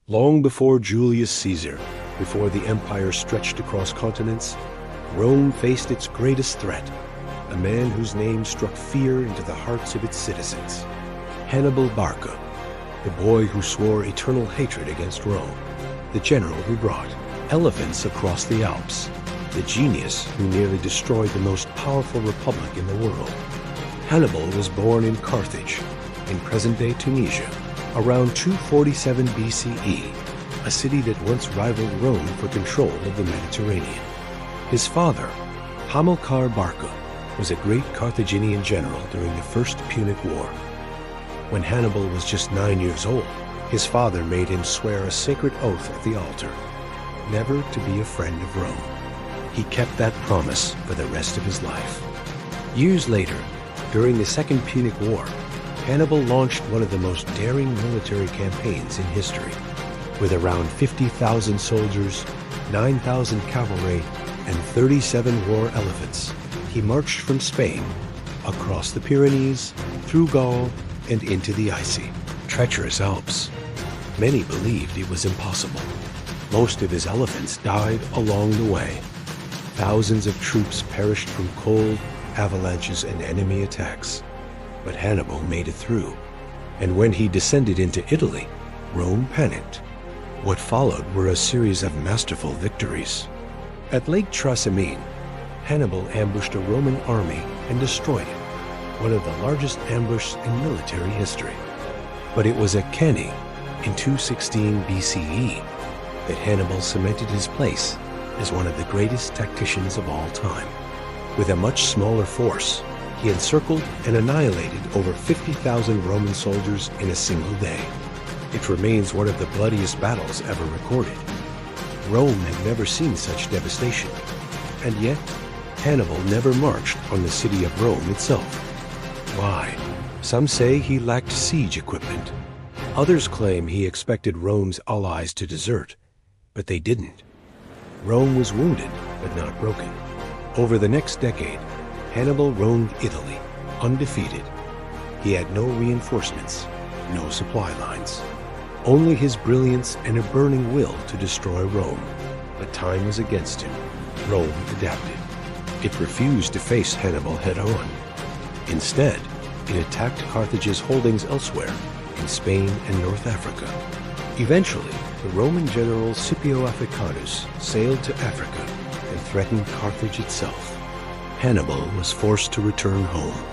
Long before Julius Caesar, before the empire stretched across continents, Rome faced its greatest threat, a man whose name struck fear into the hearts of its citizens. Hannibal Barca, the boy who swore eternal hatred against Rome, the general who brought elephants across the Alps, the genius who nearly destroyed the most powerful republic in the world. Hannibal was born in Carthage, in present-day Tunisia, around 247 BCE, a city that once rivaled Rome for control of the Mediterranean. His father, Hannibal Barca, was a great Carthaginian general during the First Punic War. When Hannibal was just 9 years old, his father made him swear a sacred oath at the altar, never to be a friend of Rome. He kept that promise for the rest of his life. Years later, during the Second Punic War, Hannibal launched one of the most daring military campaigns in history. With around 50,000 soldiers, 9,000 cavalry, and 37 war elephants, he marched from Spain, across the Pyrenees, through Gaul, and into the icy, treacherous Alps. Many believed it was impossible. Most of his elephants died along the way. Thousands of troops perished from cold, avalanches, and enemy attacks. But Hannibal made it through, and when he descended into Italy, Rome panicked. What followed were a series of masterful victories. At Lake Trasimene, Hannibal ambushed a Roman army and destroyed it, one of the largest ambushes in military history. But it was at Cannae, in 216 BCE, that Hannibal cemented his place as one of the greatest tacticians of all time. With a much smaller force, he encircled and annihilated over 50,000 Roman soldiers in a single day. It remains one of the bloodiest battles ever recorded. Rome had never seen such devastation, and yet Hannibal never marched on the city of Rome itself. Why? Some say he lacked siege equipment. Others claim he expected Rome's allies to desert, but they didn't. Rome was wounded, but not broken. Over the next decade, Hannibal roamed Italy, undefeated. He had no reinforcements, no supply lines. Only his brilliance and a burning will to destroy Rome. But time was against him. Rome adapted. It refused to face Hannibal head-on. Instead, it attacked Carthage's holdings elsewhere, in Spain and North Africa. Eventually, the Roman general Scipio Africanus sailed to Africa and threatened Carthage itself. Hannibal was forced to return home.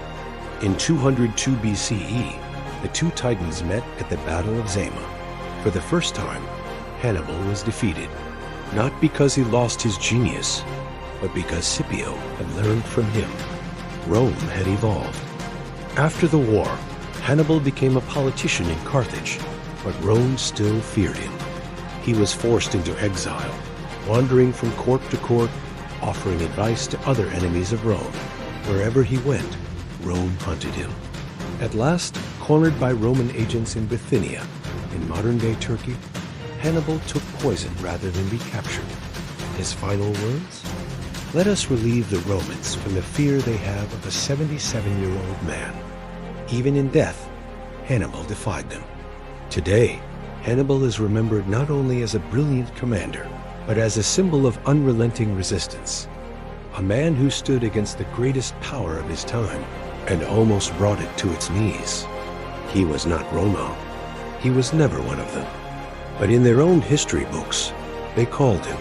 In 202 BCE, the two titans met at the Battle of Zama. For the first time, Hannibal was defeated, not because he lost his genius, but because Scipio had learned from him. Rome had evolved. After the war, Hannibal became a politician in Carthage, but Rome still feared him. He was forced into exile, wandering from court to court, offering advice to other enemies of Rome. Wherever he went, Rome hunted him. At last, cornered by Roman agents in Bithynia, in modern-day Turkey, Hannibal took poison rather than be captured. His final words? Let us relieve the Romans from the fear they have of a 77-year-old man. Even in death, Hannibal defied them. Today, Hannibal is remembered not only as a brilliant commander, but as a symbol of unrelenting resistance. A man who stood against the greatest power of his time and almost brought it to its knees. He was not Roma. He was never one of them. But in their own history books, they called him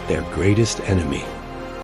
their greatest enemy.